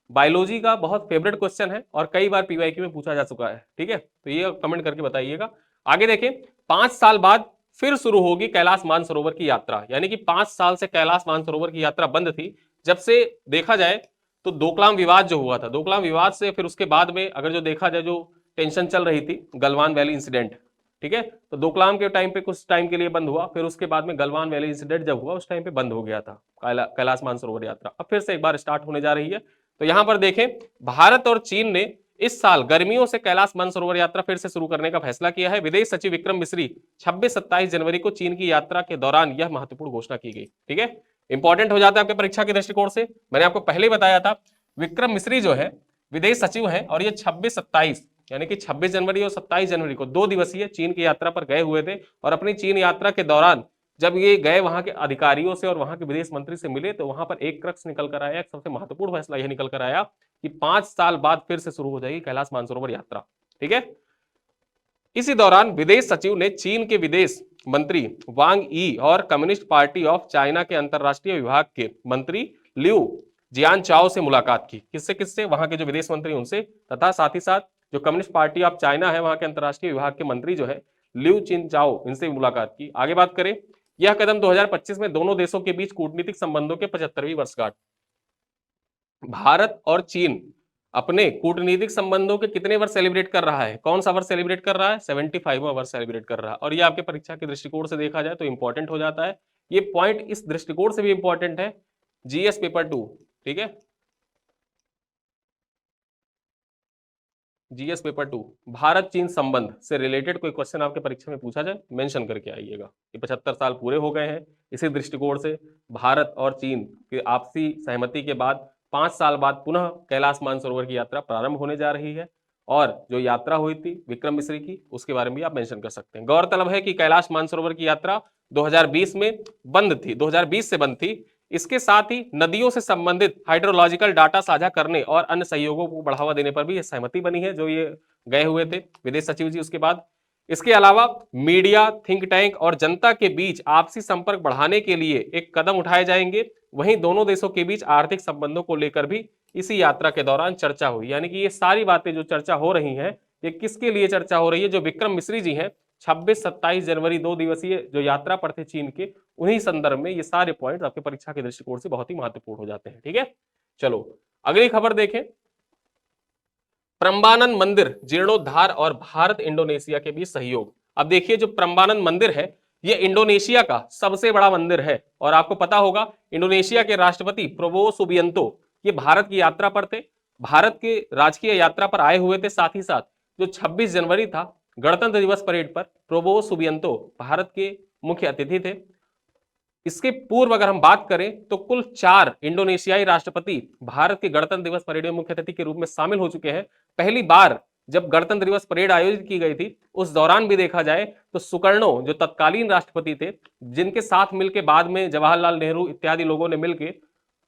बायोलॉजी का बहुत फेवरेट क्वेश्चन है और कई बार पीवाईक्यू में पूछा जा चुका है, ठीक है, तो ये कमेंट करके बताइएगा। आगे देखें, 5 साल बाद फिर शुरू होगी कैलाश मानसरोवर की यात्रा, यानी कि 5 साल से कैलाश मानसरोवर की यात्रा बंद थी। जब से देखा जाए तो डोकलाम विवाद जो हुआ था, डोकलाम विवाद से फिर उसके बाद में अगर जो देखा जाए, जो टेंशन चल रही थी गलवान वैली इंसिडेंट, ठीक है, तो डोकलाम के टाइम पे कुछ टाइम के लिए बंद हुआ, फिर उसके बाद में गलवान वैली इंसिडेंट जब हुआ उस टाइम पे बंद हो गया था कैलाश मानसरोवर यात्रा। अब फिर से एक बार स्टार्ट होने जा रही है। तो यहां पर देखें, भारत और चीन ने इस साल गर्मियों से कैलाश मानसरोवर यात्रा फिर से शुरू करने का फैसला किया है। विदेश सचिव विक्रम मिश्री 26-27 जनवरी को चीन की यात्रा के दौरान यह महत्वपूर्ण घोषणा की गई, ठीक है, इंपॉर्टेंट हो जाता है आपके परीक्षा के दृष्टिकोण से। मैंने आपको पहले ही बताया था, विक्रम मिश्री जो है विदेश सचिव है और ये 26-27 यानी कि 26 जनवरी और 27 जनवरी को 2 दिवसीय चीन की यात्रा पर गए हुए थे। और अपनी चीन यात्रा के दौरान जब ये गए वहां के अधिकारियों से और वहां के विदेश मंत्री से मिले, तो वहां पर एक क्रक्स निकल कर आया, सबसे महत्वपूर्ण फैसला यह निकल कर आया कि 5 साल बाद फिर से शुरू हो जाएगी कैलाश मानसरोवर यात्रा, ठीक है। इसी दौरान विदेश सचिव ने चीन के विदेश मंत्री वांग यी और कम्युनिस्ट पार्टी ऑफ चाइना के अंतरराष्ट्रीय विभाग के मंत्री लिू जियानचाओ से मुलाकात की। किससे किससे? वहां के जो विदेश मंत्री उनसे, तथा साथ ही साथ जो कम्युनिस्ट पार्टी ऑफ चाइना है वहां के अंतरराष्ट्रीय विभाग के मंत्री जो है लिू चिनचाओ, इनसे मुलाकात की। आगे बात करें, यह कदम 2025 में दोनों देशों के बीच कूटनीतिक संबंधों के 75वीं वर्षगांठ। भारत और चीन अपने कूटनीतिक संबंधों के कितने वर्ष सेलिब्रेट कर रहा है? कौन सा वर्ष सेलिब्रेट कर रहा है? 75वां वर्ष सेलिब्रेट कर रहा है। और ये आपके परीक्षा के दृष्टिकोण से देखा जाए तो इंपॉर्टेंट हो जाता है। ये पॉइंट इस दृष्टिकोण से भी इंपॉर्टेंट है, जीएस पेपर 2, ठीक है, जीएस पेपर 2 भारत चीन संबंध से रिलेटेड कोई क्वेश्चन आपके परीक्षा में पूछा जाए, मेंशन करके आइएगा। ये 75 साल पूरे हो गए हैं, इसी दृष्टिकोण से भारत और चीन के आपसी सहमति के बाद 5 साल बाद पुनः कैलाश मानसरोवर की यात्रा प्रारंभ होने जा रही है। और जो यात्रा हुई थी विक्रम मिश्री की, उसके बारे में भी आप मेंशन कर सकते हैं। गौरतलब है कि कैलाश मानसरोवर की यात्रा 2020 में बंद थी, 2020 से बंद थी। इसके साथ ही नदियों से संबंधित हाइड्रोलॉजिकल डाटा साझा करने और अन्य सहयोगों को बढ़ावा देने पर भी यह सहमति बनी है, जो ये गए हुए थे विदेश सचिव जी। उसके बाद इसके अलावा मीडिया, थिंक टैंक और जनता के बीच आपसी संपर्क बढ़ाने के लिए एक कदम उठाए जाएंगे। वहीं दोनों देशों के बीच आर्थिक संबंधों को लेकर भी इसी यात्रा के दौरान चर्चा हुई। यानी कि ये सारी बातें जो चर्चा हो रही हैं, ये किसके लिए चर्चा हो रही है? जो विक्रम मिश्री जी हैं 26-27 जनवरी 2 दिवसीय जो यात्रा पर थे चीन के, उन्हीं संदर्भ में ये सारे पॉइंट्स आपके परीक्षा के दृष्टिकोण से बहुत ही महत्वपूर्ण हो जाते हैं, ठीक है। चलो अगली खबर देखें, प्रम्बानन मंदिर जीर्णोद्धार और भारत इंडोनेशिया के बीच सहयोग। अब देखिए, जो प्रम्बानन मंदिर है ये इंडोनेशिया का सबसे बड़ा मंदिर है। और आपको पता होगा इंडोनेशिया के राष्ट्रपति प्रोबो सुबियंतो ये भारत की यात्रा पर थे, भारत के राजकीय यात्रा पर आए हुए थे। साथ ही साथ जो 26 जनवरी था गणतंत्र दिवस परेड पर प्रोबो सुबियंतो भारत के मुख्य अतिथि थे। इसके पूर्व अगर हम बात करें तो कुल 4 इंडोनेशियाई राष्ट्रपति भारत के गणतंत्र दिवस परेड में मुख्य अतिथि के रूप में शामिल हो चुके हैं। पहली बार जब गणतंत्र दिवस परेड आयोजित की गई थी उस दौरान भी देखा जाए तो सुकर्णो जो तत्कालीन राष्ट्रपति थे, जिनके साथ मिलकर बाद में जवाहरलाल नेहरू इत्यादि लोगों ने मिलकर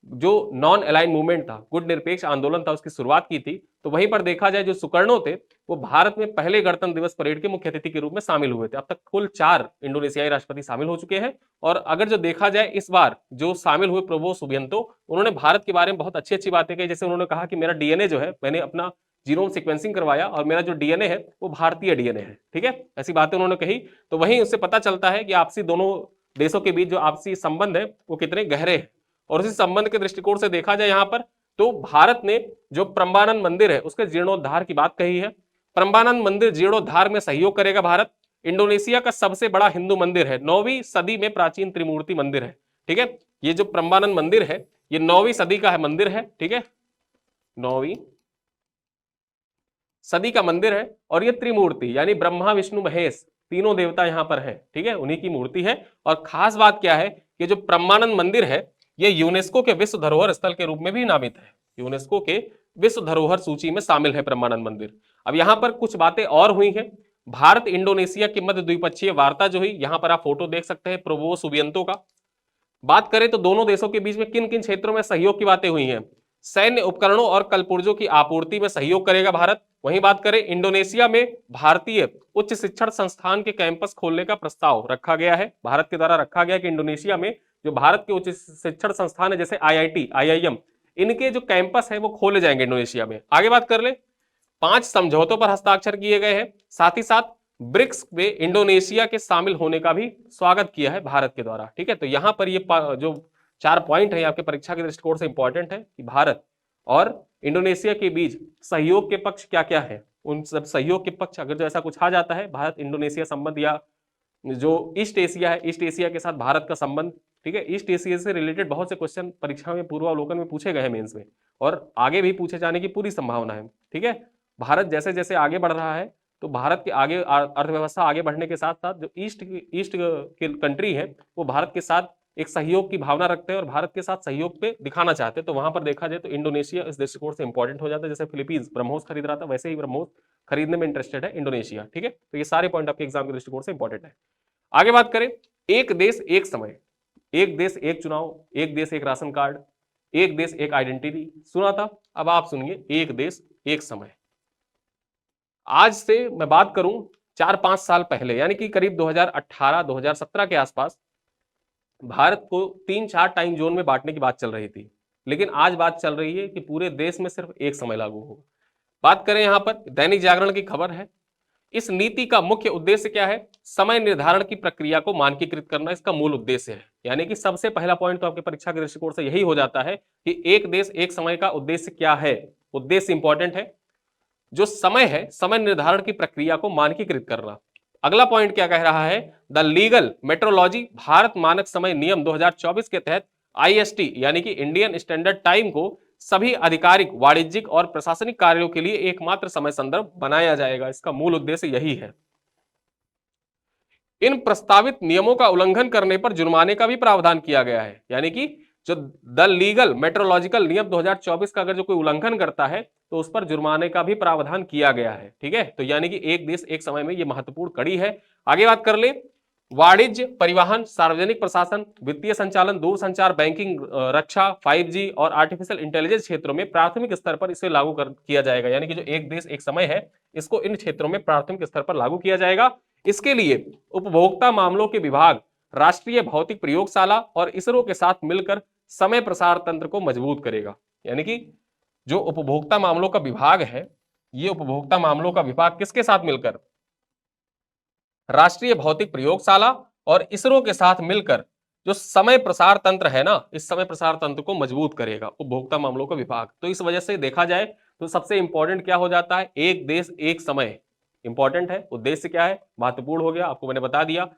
जो नॉन अलाइन मूवमेंट था, गुट निरपेक्ष आंदोलन था, उसकी शुरुआत की थी। तो वहीं पर देखा जाए जो सुकर्णो थे वो भारत में पहले गणतंत्र दिवस परेड के मुख्य अतिथि के रूप में शामिल हुए थे। अब तक कुल 4 इंडोनेशियाई राष्ट्रपति शामिल हो चुके हैं। और अगर जो देखा जाए इस बार जो शामिल हुए प्रोबो सुबियंतो, उन्होंने भारत के बारे में बहुत अच्छी अच्छी बातें कही। जैसे उन्होंने कहा कि मेरा डीएनए जो है, मैंने अपना जीनोम सीक्वेंसिंग करवाया और मेरा जो डीएनए है वो भारतीय डीएनए है, ठीक है, ऐसी बातें उन्होंने कही। तो वहीं उससे पता चलता है कि आपसी दोनों देशों के बीच जो आपसी संबंध है वो कितने गहरे हैं। और इसी संबंध के दृष्टिकोण से देखा जाए यहां पर तो भारत ने जो प्रम्बानन मंदिर है उसके जीर्णोद्धार की बात कही है। प्रम्बानन मंदिर जीर्णोद्धार में सहयोग करेगा भारत। इंडोनेशिया का सबसे बड़ा हिंदू मंदिर है, 9वीं सदी में प्राचीन त्रिमूर्ति मंदिर है, ठीक है। ये जो प्रम्बानन मंदिर है ये 9वीं सदी का है मंदिर है, ठीक है, 9वीं सदी का मंदिर है। और ये त्रिमूर्ति यानी ब्रह्मा विष्णु महेश तीनों देवता यहां पर है, ठीक है, उन्हीं की मूर्ति है। और खास बात क्या है कि जो प्रम्बानन मंदिर है ये यूनेस्को के विश्व धरोहर स्थल के रूप में भी नामित है, यूनेस्को के विश्व धरोहर सूची में शामिल है प्रम्बानन मंदिर। अब यहां पर कुछ बातें और हुई हैं। भारत इंडोनेशिया की मध्य द्विपक्षीय वार्ता जो हुई, यहां पर आप फोटो देख सकते हैं प्रोबो सुबियंतो का। बात करें तो दोनों देशों के बीच में किन किन क्षेत्रों में सहयोग की बातें हुई हैं? सैन्य उपकरणों और कलपुर्जों की आपूर्ति में सहयोग करेगा भारत। वहीं बात करें इंडोनेशिया में भारतीय उच्च शिक्षण संस्थान के कैंपस खोलने का प्रस्ताव रखा गया है, भारत के द्वारा रखा गया कि इंडोनेशिया में जो भारत के उच्च शिक्षण संस्थान है जैसे IIT, IIM, इनके जो कैंपस है वो खोले जाएंगे इंडोनेशिया में। आगे बात कर ले, 5 समझौतों पर हस्ताक्षर किए गए हैं, साथ ही साथ ब्रिक्स में इंडोनेशिया के शामिल होने का भी स्वागत किया है भारत के द्वारा। ठीक है, तो यहां पर ये जो 4 पॉइंट है आपके परीक्षा के दृष्टिकोण से इंपॉर्टेंट है कि भारत और इंडोनेशिया के बीच सहयोग के पक्ष क्या क्या है, उन सब सहयोग के पक्ष अगर जो ऐसा कुछ आ जाता है, भारत इंडोनेशिया संबंध या जो ईस्ट एशिया है, ईस्ट एशिया के साथ भारत का संबंध। ठीक है, ईस्ट एशिया से रिलेटेड बहुत से क्वेश्चन परीक्षा में पूर्वावलोकन में पूछे गए हैं मेंस में, और आगे भी पूछे जाने की पूरी संभावना है। ठीक है, भारत जैसे जैसे आगे बढ़ रहा है तो भारत के आगे अर्थव्यवस्था आगे बढ़ने के साथ साथ जो ईस्ट के कंट्री है वो भारत के साथ एक सहयोग की भावना रखते हैं और भारत के साथ सहयोग पे दिखाना चाहते हैं। तो वहां पर देखा जाए तो इंडोनेशिया इस दृष्टिकोण से इंपॉर्टेंट हो जाता है। जैसे फिलीपींस ब्रह्मोस खरीद रहा था, वैसे ही ब्रह्मोस खरीदने में इंटरेस्टेड है इंडोनेशिया। ठीक है, तो ये सारे पॉइंट आपके एग्जाम के दृष्टिकोण से इंपॉर्टेंट है। आगे बात करें, एक देश एक समय, एक देश एक चुनाव, एक देश एक राशन कार्ड, एक देश एक आइडेंटिटी, सुना था। अब आप सुनिए, एक देश एक समय। आज से मैं बात करूं 4-5 साल पहले, यानी कि करीब 2018-2017 के आसपास भारत को 3-4 टाइम जोन में बांटने की बात चल रही थी, लेकिन आज बात चल रही है कि पूरे देश में सिर्फ एक समय लागू होगा। बात करें यहां पर दैनिक जागरण की खबर है, इस नीति का मुख्य उद्देश्य क्या है? समय निर्धारण की प्रक्रिया को मानकीकृत करना इसका मूल उद्देश्य है। यानी कि सबसे पहला पॉइंट तो आपके परीक्षा के दृष्टिकोण से यही हो जाता है कि एक देश एक समय का उद्देश्य क्या है। उद्देश्य इंपॉर्टेंट है, जो समय है समय निर्धारण की प्रक्रिया को मानकीकृत करना। अगला पॉइंट क्या कह रहा है? द लीगल मेट्रोलॉजी भारत मानक समय नियम 2024 के तहत IST यानी कि इंडियन स्टैंडर्ड टाइम को सभी आधिकारिक, वाणिज्यिक और प्रशासनिक कार्यों के लिए एकमात्र समय संदर्भ बनाया जाएगा। इसका मूल उद्देश्य यही है। इन प्रस्तावित नियमों का उल्लंघन करने पर जुर्माने का भी प्रावधान किया गया है। यानी कि जो द लीगल मेट्रोलॉजिकल नियम 2024 का अगर जो कोई उल्लंघन करता है तो उस पर जुर्माने का भी प्रावधान किया गया है। ठीक है, तो यानी कि एक देश एक समय में ये महत्वपूर्ण कड़ी है। आगे बात कर ले, वाणिज्य, परिवहन, सार्वजनिक प्रशासन, वित्तीय संचालन, दूरसंचार, बैंकिंग, रक्षा, 5G और आर्टिफिशियल इंटेलिजेंस क्षेत्रों में प्राथमिक स्तर पर इसे लागू किया जाएगा। यानी कि जो एक देश एक समय है इसको इन क्षेत्रों में प्राथमिक स्तर पर लागू किया जाएगा। इसके लिए उपभोक्ता मामलों के विभाग, राष्ट्रीय भौतिक प्रयोगशाला और इसरो के साथ मिलकर समय प्रसार तंत्र को मजबूत करेगा। यानी कि जो उपभोक्ता मामलों का विभाग है, ये उपभोक्ता मामलों का विभाग किसके साथ मिलकर? राष्ट्रीय भौतिक प्रयोगशाला और इसरो के साथ मिलकर जो समय प्रसार तंत्र है ना, इस समय प्रसार तंत्र को मजबूत करेगा उपभोक्ता मामलों का विभाग। तो इस वजह से देखा जाए तो सबसे इंपॉर्टेंट क्या हो जाता है? एक देश एक समय इंपॉर्टेंट है। उद्देश्य क्या है? महत्वपूर्ण हो गया, आपको मैंने बता दिया।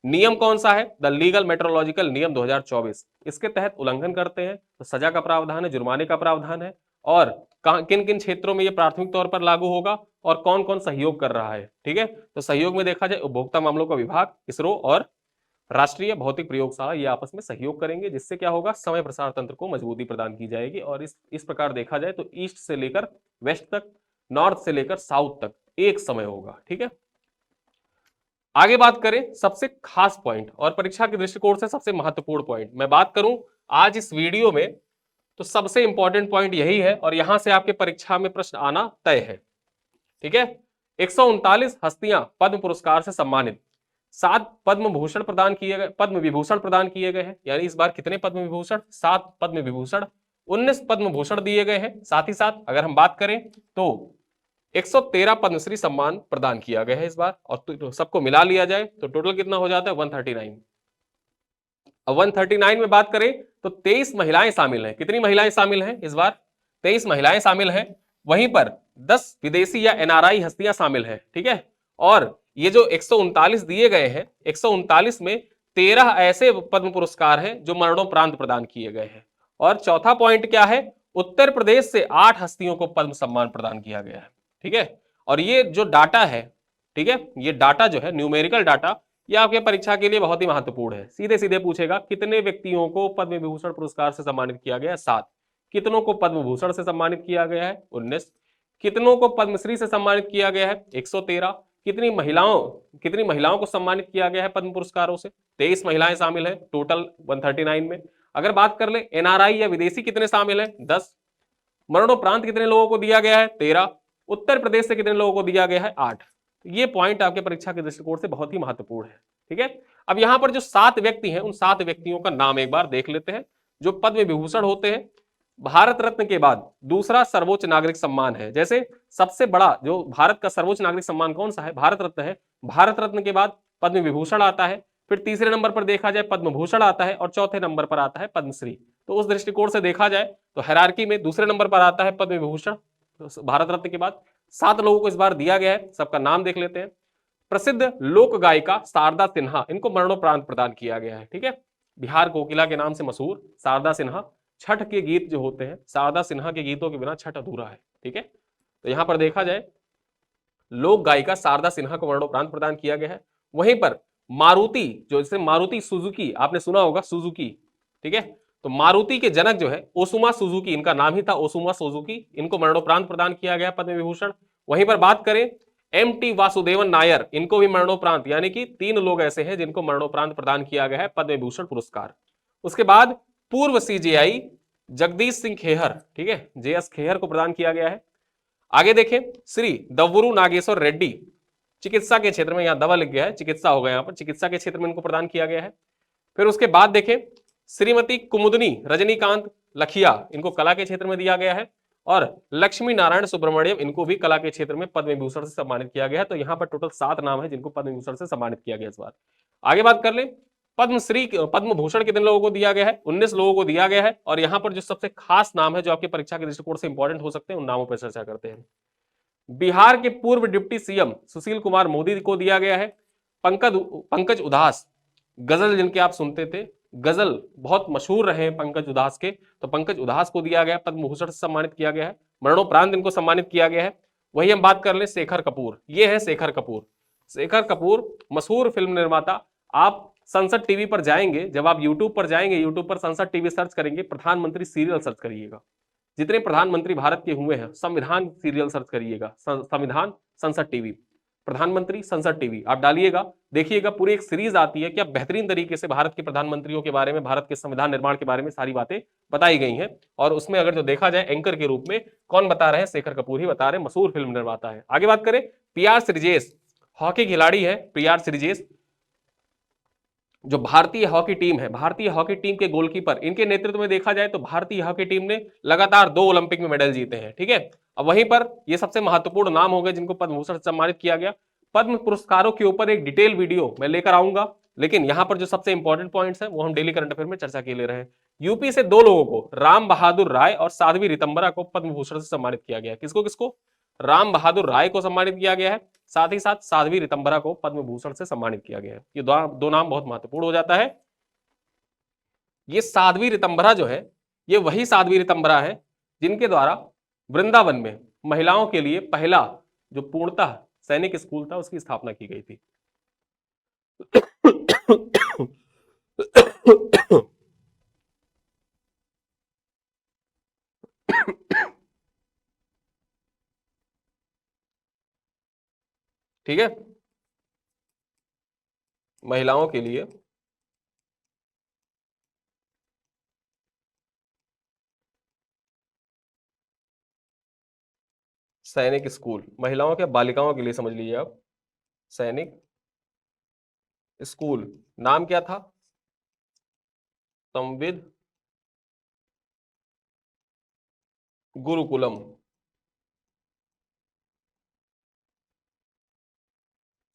नियम कौन सा है? द लीगल मेट्रोलॉजिकल नियम 2024। इसके तहत उल्लंघन करते हैं तो सजा का प्रावधान है, जुर्माने का प्रावधान है, और किन किन क्षेत्रों में यह प्राथमिक तौर पर लागू होगा और कौन कौन सहयोग कर रहा है। ठीक है, तो सहयोग में देखा जाए उपभोक्ता मामलों का विभाग, इसरो और राष्ट्रीय भौतिक प्रयोगशाला ये आपस में सहयोग करेंगे, जिससे क्या होगा? समय प्रसार तंत्र को मजबूती प्रदान की जाएगी। और इस प्रकार देखा जाए तो ईस्ट से लेकर वेस्ट तक, नॉर्थ से लेकर साउथ तक एक समय होगा। ठीक है, आगे बात करें सबसे खास पॉइंट और परीक्षा के दृष्टिकोण से सबसे महत्वपूर्ण पॉइंट मैं बात करूं आज इस वीडियो में, तो सबसे इंपॉर्टेंट पॉइंट यही है और यहां से आपके परीक्षा में प्रश्न आना तय है। ठीक है, 139 हस्तियां पद्म पुरस्कार से सम्मानित, 7 पद्म भूषण प्रदान किए गए, पद्म विभूषण प्रदान किए गए हैं। यानी इस बार कितने पद्म विभूषण? 7 पद्म विभूषण, 19 पद्म भूषण दिए गए हैं। साथ ही साथ अगर हम बात करें तो 113 पद्मश्री सम्मान प्रदान किया गया है इस बार, और तो सबको मिला लिया जाए तो टोटल कितना हो जाता है? 139। अब 139 में बात करें तो 23 महिलाएं शामिल हैं। कितनी महिलाएं शामिल हैं इस बार? 23 महिलाएं शामिल हैं। वहीं पर 10 विदेशी या NRI हस्तियां शामिल हैं। ठीक है, और ये जो 139 दिए गए हैं, 139 में 13 ऐसे पद्म पुरस्कार हैं जो मरणोपरांत प्रदान किए गए हैं। और चौथा पॉइंट क्या है? उत्तर प्रदेश से 8 हस्तियों को पद्म सम्मान प्रदान किया गया है। ठीक है, और ये जो डाटा है, ठीक है, ये डाटा जो है न्यूमेरिकल डाटा, ये आपके परीक्षा के लिए बहुत ही महत्वपूर्ण है। सीधे सीधे पूछेगा कितने व्यक्तियों को पद्म विभूषण पुरस्कार से सम्मानित किया गया है? 7। कितनों को पद्म भूषण से सम्मानित किया गया है? 19। कितनों को पद्मश्री से सम्मानित किया गया है? 113। कितनी महिलाओं को सम्मानित किया गया है पद्म पुरस्कारों से? 23 महिलाएं शामिल है टोटल 139 में। अगर बात कर ले NRI या विदेशी कितने शामिल है? 10। मरणोपरांत कितने लोगों को दिया गया है? 13। उत्तर प्रदेश से कितने लोगों को दिया गया है? 8। ये पॉइंट आपके परीक्षा के दृष्टिकोण से बहुत ही महत्वपूर्ण है। ठीक है, अब यहां पर जो 7 व्यक्ति हैं उन 7 व्यक्तियों का नाम एक बार देख लेते हैं जो पद्म विभूषण होते हैं। भारत रत्न के बाद दूसरा सर्वोच्च नागरिक सम्मान है। जैसे सबसे बड़ा जो भारत का सर्वोच्च नागरिक सम्मान कौन सा है? भारत रत्न है। भारत रत्न के बाद पद्म विभूषण आता है, फिर तीसरे नंबर पर देखा जाए पद्म भूषण आता है और चौथे नंबर पर आता है पद्मश्री। तो उस दृष्टिकोण से देखा जाए तो हायरार्की में दूसरे नंबर पर आता है पद्म विभूषण भारत रत्न के बाद। 7 लोगों को इस बार दिया गया है, सबका नाम देख लेते हैं। प्रसिद्ध लोक गायिका शारदा सिन्हा, इनको मरणोपरांत प्रदान किया गया है। ठीक है, बिहार कोकिला के नाम से मशहूर शारदा सिन्हा। छठ के गीत जो होते हैं, शारदा सिन्हा के गीतों के बिना छठ अधूरा है। ठीक है, तो यहां पर देखा जाए लोक गायिका शारदा सिन्हा को मरणोपरांत प्रदान किया गया है। वहीं पर मारुति, जो जैसे मारुति सुजुकी आपने सुना होगा, सुजुकी। ठीक है, तो मारुति के जनक जो है ओसुमा सुजुकी, इनका नाम ही था ओसुमा सुजुकी, इनको मरणोपरांत प्रदान किया गया पद्म विभूषण। वहीं पर बात करें एम.टी. वासुदेवन नायर, इनको भी मरणोपरांत, यानी कि 3 लोग ऐसे हैं जिनको मरणोपरांत प्रदान किया गया है पद्म विभूषण पुरस्कार। उसके बाद पूर्व सीजेआई जगदीश सिंह खेहर, ठीक है, जेएस खेहर को प्रदान किया गया है। आगे देखें श्री दव्वुरु नागेश्वर रेड्डी, चिकित्सा के क्षेत्र में, यहां दवा लिख गया है, चिकित्सा होगा यहां पर, चिकित्सा के क्षेत्र में इनको प्रदान किया गया है। फिर उसके बाद देखें श्रीमती कुमुदनी रजनीकांत लखिया, इनको कला के क्षेत्र में दिया गया है। और लक्ष्मी नारायण सुब्रमण्यम, इनको भी कला के क्षेत्र में पद्म विभूषण से सम्मानित किया गया है। तो यहां पर टोटल 7 नाम है जिनको पद्म विभूषण से सम्मानित किया गया इस बार। आगे बात कर ले पद्मश्री, पद्म भूषण कितने लोगों को दिया गया है? 19 लोगों को दिया गया है। और यहां पर जो सबसे खास नाम है जो आपकी परीक्षा के दृष्टिकोण से इंपॉर्टेंट हो सकते हैं, उन नामों पर चर्चा करते हैं। बिहार के पूर्व डिप्टी सीएम सुशील कुमार मोदी को दिया गया है। पंकज उधास, गजल जिनके आप सुनते थे, गजल बहुत मशहूर रहे पंकज उधास के, तो पंकज उधास को दिया गया, पद्म भूषण से सम्मानित किया गया है। मरणोपरांत इनको सम्मानित किया गया है। वही हम बात कर ले शेखर कपूर, ये है शेखर कपूर। शेखर कपूर मशहूर फिल्म निर्माता। आप संसद टीवी पर जाएंगे, जब आप यूट्यूब पर जाएंगे, यूट्यूब पर संसद टीवी सर्च करेंगे, प्रधानमंत्री सीरियल सर्च करिएगा, जितने प्रधानमंत्री भारत के हुए हैं, संविधान सीरियल सर्च करिएगा, संविधान संसद टीवी, प्रधानमंत्री संसद टीवी आप डालिएगा, देखिएगा पूरी एक सीरीज आती है। क्या बेहतरीन तरीके से भारत के प्रधानमंत्रियों के बारे में, भारत के संविधान निर्माण के बारे में सारी बातें बताई गई हैं। और उसमें अगर जो देखा जाए एंकर के रूप में कौन बता रहे हैं? शेखर कपूर ही बता रहे हैं, मशहूर फिल्म निर्माता है। आगे बात करें पी.आर. श्रीजेश, हॉकी खिलाड़ी है पी.आर. श्रीजेश, जो भारतीय हॉकी टीम है, भारतीय हॉकी टीम के गोलकीपर, इनके नेतृत्व में देखा जाए तो भारतीय हॉकी टीम ने लगातार 2 ओलंपिक में मेडल जीते हैं। ठीक है, अब वहीं पर ये सबसे महत्वपूर्ण नाम हो गए जिनको पद्म भूषण से सम्मानित किया गया। पद्म पुरस्कारों के ऊपर एक डिटेल वीडियो मैं लेकर आऊंगा, लेकिन यहां पर जो सबसे इंपॉर्टेंट पॉइंट्स हैं वो हम डेली करंट अफेयर में चर्चा के ले रहे हैं। यूपी से 2 लोगों को, राम बहादुर राय और साध्वी रितंबरा को पद्म भूषण से सम्मानित किया गया। किसको किसको? राम बहादुर राय को सम्मानित किया गया है, साथ ही साथ साध्वी रितंबरा को पद्म भूषण से सम्मानित किया गया है। ये 2 नाम बहुत महत्वपूर्ण हो जाता है। ये साध्वी रितंबरा जो है, ये वही साध्वी रितंबरा है जिनके द्वारा वृंदावन में महिलाओं के लिए पहला जो पूर्णतः सैनिक स्कूल था उसकी स्थापना की गई थी। ठीक है, महिलाओं के लिए सैनिक स्कूल, महिलाओं के, बालिकाओं के लिए समझ लीजिए आप, सैनिक स्कूल, नाम क्या था? संविद गुरुकुलम,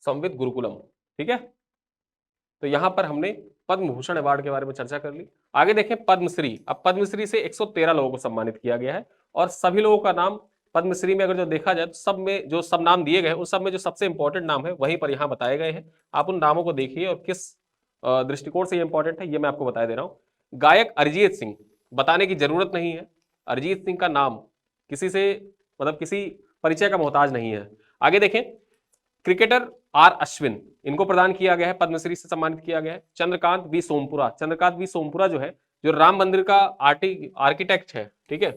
संविद गुरुकुलम। ठीक है, तो यहां पर हमने पद्म भूषण अवार्ड के बारे में चर्चा कर ली। आगे देखें पद्मश्री। अब पद्मश्री से 113 लोगों को सम्मानित किया गया है और सभी लोगों का नाम पद्मश्री में अगर जो देखा जाए तो सब में जो सब नाम दिए गए उन सब में जो सबसे इंपॉर्टेंट नाम है वहीं पर यहाँ बताए गए हैं। आप उन नामों को देखिए और किस दृष्टिकोण से ये इंपॉर्टेंट है ये मैं आपको बता दे रहा हूँ। गायक अरिजीत सिंह, बताने की जरूरत नहीं है, अरिजीत सिंह का नाम किसी से मतलब किसी परिचय का मोहताज नहीं है। आगे देखें क्रिकेटर आर अश्विन, इनको प्रदान किया गया है, पद्मश्री से सम्मानित किया गया है। चंद्रकांत वी सोमपुरा, चंद्रकांत वी सोमपुरा जो है जो राम मंदिर का आर्किटेक्ट है, ठीक है,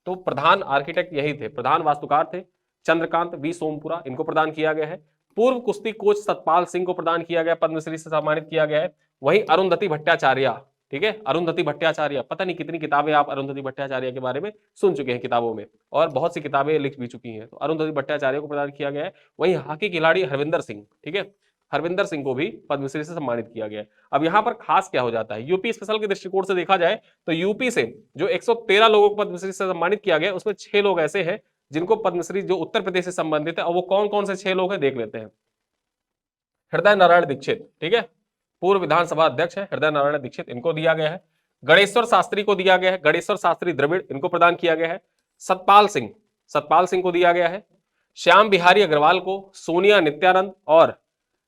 तो प्रधान आर्किटेक्ट यही थे, प्रधान वास्तुकार थे चंद्रकांत वी सोमपुरा, इनको प्रदान किया गया है। पूर्व कुश्ती कोच सतपाल सिंह को प्रदान किया गया, पद्मश्री से सम्मानित किया गया है। वही अरुंधति भट्टाचार्य, ठीक है। अरुंधति भट्टाचार्य, पता नहीं कितनी किताबें आप अरुंधति भट्टाचार्य के बारे में सुन चुके हैं किताबों में, और बहुत सी किताबें लिख भी चुकी हैं। तो अरुंधति भट्टाचार्य को प्रदान किया गया है। वहीं हॉकी खिलाड़ी हरविंदर सिंह, ठीक है, हरविंदर सिंह को भी पद्मश्री से सम्मानित किया गया है। अब यहाँ पर खास क्या हो जाता है, यूपी स्पेशल के दृष्टिकोण से देखा जाए तो यूपी से जो 113 लोगों को पद्मश्री से सम्मानित किया गया, उसमें 6 लोग ऐसे हैं जिनको पद्मश्री जो उत्तर प्रदेश से संबंधित है, और वो कौन कौन से 6 लोग हैं देख लेते हैं। हृदय नारायण दीक्षित, ठीक है, पूर्व विधानसभा अध्यक्ष है हृदय नारायण दीक्षित, इनको दिया गया है। गणेश्वर शास्त्री को दिया गया है, गणेश्वर शास्त्री द्रविड़, इनको प्रदान किया गया है। सतपाल सिंह, सतपाल सिंह को दिया गया है। श्याम बिहारी अग्रवाल को, सोनिया नित्यानंद और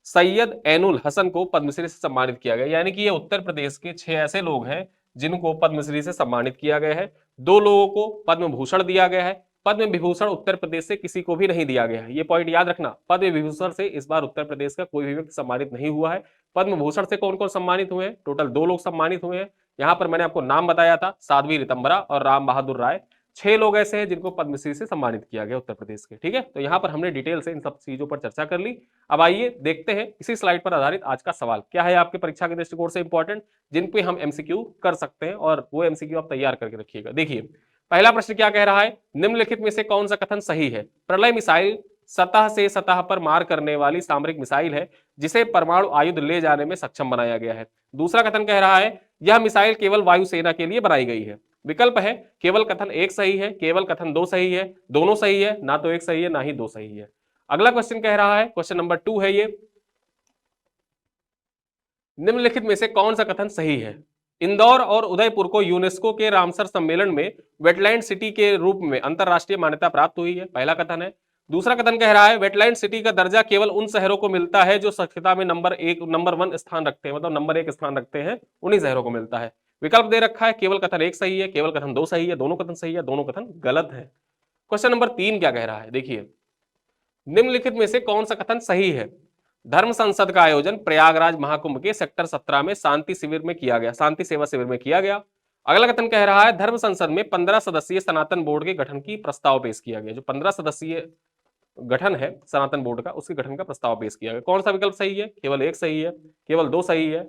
सैयद ऐनुल हसन को पद्मश्री से सम्मानित किया गया। यानी कि ये उत्तर प्रदेश के 6 ऐसे लोग हैं जिनको पद्मश्री से सम्मानित किया गया है। 2 लोगों को पद्म भूषण दिया गया है। पद्म विभूषण उत्तर प्रदेश से किसी को भी नहीं दिया गया है, ये पॉइंट याद रखना। पद्म विभूषण से इस बार उत्तर प्रदेश का कोई भी व्यक्ति सम्मानित नहीं हुआ है। पद्म भूषण से कौन कौन सम्मानित हुए हैं, टोटल 2 लोग सम्मानित हुए हैं। यहाँ पर मैंने आपको नाम बताया था, साध्वी रितंबरा और राम बहादुर राय। 6 लोग ऐसे हैं जिनको पद्मश्री से सम्मानित किया गया उत्तर प्रदेश के, ठीक है। तो यहाँ पर हमने डिटेल से इन सब चीजों पर चर्चा कर ली। अब आइए देखते हैं इसी स्लाइड पर आधारित आज का सवाल क्या है आपके परीक्षा के दृष्टिकोण से इंपॉर्टेंट, जिन पे हम एमसीक्यू कर सकते हैं, और वो एमसीक्यू आप तैयार करके रखिएगा। देखिए पहला प्रश्न क्या कह रहा है, निम्नलिखित में से कौन सा कथन सही है। प्रलय मिसाइल सतह से सतह पर मार करने वाली सामरिक मिसाइल है जिसे परमाणु आयुध ले जाने में सक्षम बनाया गया है। दूसरा कथन कह रहा है यह मिसाइल केवल वायुसेना के लिए बनाई गई है। विकल्प है केवल कथन 1 सही है, केवल कथन 2 सही है, दोनों सही है, ना तो 1 सही है ना ही 2 सही है। अगला क्वेश्चन कह रहा है, क्वेश्चन नंबर 2 है ये, निम्नलिखित में से कौन सा कथन सही है। इंदौर और उदयपुर को यूनेस्को के रामसर सम्मेलन में वेटलैंड सिटी के रूप में अंतरराष्ट्रीय मान्यता प्राप्त हुई है, पहला कथन है। दूसरा कथन कह रहा है वेटलैंड सिटी का दर्जा केवल उन शहरों को मिलता है जो स्वच्छता में नंबर 1 स्थान रखते हैं, मतलब नंबर 1 स्थान रखते हैं, उन्हीं शहरों को मिलता है। विकल्प दे रखा है केवल कथन 1 सही है, केवल कथन 2 सही है, दोनों कथन सही है, दोनों कथन गलत है। क्वेश्चन नंबर 3 क्या कह रहा है, देखिए निम्नलिखित में से कौन सा कथन सही है। धर्म संसद का आयोजन प्रयागराज महाकुंभ के सेक्टर 17 में शांति शिविर में किया गया, शांति सेवा शिविर में किया गया। अगला कथन कह रहा है धर्म संसद में 15 सदस्यीय सनातन बोर्ड के गठन की प्रस्ताव पेश किया गया। जो 15 सदस्यीय गठन है सनातन बोर्ड का, उसके गठन का प्रस्ताव पेश किया गया। कौन सा विकल्प सही है, केवल 1 सही है, केवल 2 सही है,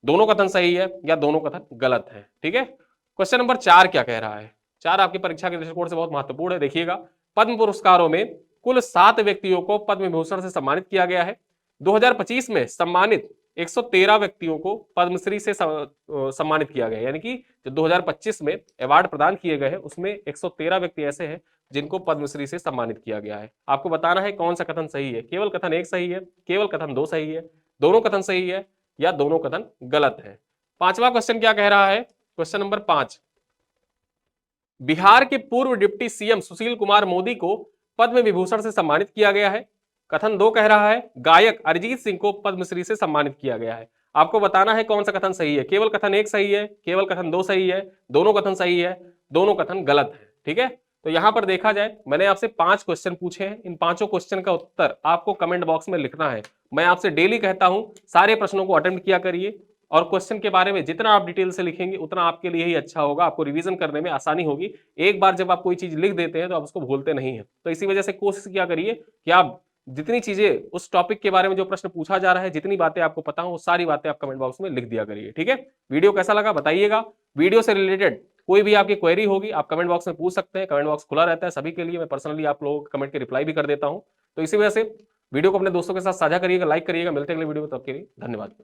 दोनों कथन सही है, या दोनों कथन गलत है, ठीक है। क्वेश्चन नंबर 4 क्या कह रहा है, 4 आपकी परीक्षा के दृष्टिकोण से बहुत महत्वपूर्ण है। देखिएगा पद्म पुरस्कारों में कुल 7 व्यक्तियों को पद्म विभूषण से सम्मानित किया गया है। 2025 में सम्मानित 113 व्यक्तियों को पद्मश्री से सम्मानित किया गया, यानी कि जो 2025 में अवार्ड प्रदान किए गए हैं उसमें 113 व्यक्ति ऐसे हैं जिनको पद्मश्री से सम्मानित किया गया है। आपको बताना है कौन सा कथन सही है, केवल कथन 1 सही है, केवल कथन 2 सही है, दोनों कथन सही है, या दोनों कथन गलत है। 5वां क्वेश्चन क्या कह रहा है, क्वेश्चन नंबर 5, बिहार के पूर्व डिप्टी सीएम सुशील कुमार मोदी को पद्म विभूषण से सम्मानित किया गया है। कथन 2 कह रहा है गायक अरिजीत सिंह को पद्मश्री से सम्मानित किया गया है। आपको बताना है कौन सा कथन सही है, केवल कथन 1 सही है, केवल कथन 2 सही है, दोनों कथन सही है, दोनों कथन गलत है, ठीक है। तो यहां पर देखा जाए मैंने आपसे 5 क्वेश्चन पूछे हैं, इन 5 क्वेश्चन का उत्तर आपको कमेंट बॉक्स में लिखना है। मैं आपसे डेली कहता हूं सारे प्रश्नों को अटेम्प्ट किया करिए, और क्वेश्चन के बारे में जितना आप डिटेल से लिखेंगे उतना आपके लिए ही अच्छा होगा, आपको रिवीजन करने में आसानी होगी। एक बार जब आप कोई चीज लिख देते हैं तो आप उसको भूलते नहीं है। तो इसी वजह से कोशिश किया करिए कि आप जितनी चीजें उस टॉपिक के बारे में जो प्रश्न पूछा जा रहा है, जितनी बातें आपको पता हो, वो सारी बातें आप कमेंट बॉक्स में लिख दिया करिए, ठीक है। वीडियो कैसा लगा बताइएगा। वीडियो से रिलेटेड कोई भी आपकी क्वेरी होगी आप कमेंट बॉक्स में पूछ सकते हैं, कमेंट बॉक्स खुला रहता है सभी के लिए, मैं पर्सनली आप लोगों के कमेंट के रिप्लाई भी कर देता हूं। तो इसी वजह से वीडियो को अपने दोस्तों के साथ साझा करिएगा, लाइक करिएगा। मिलते हैं अगले वीडियो में, तब के लिए धन्यवाद।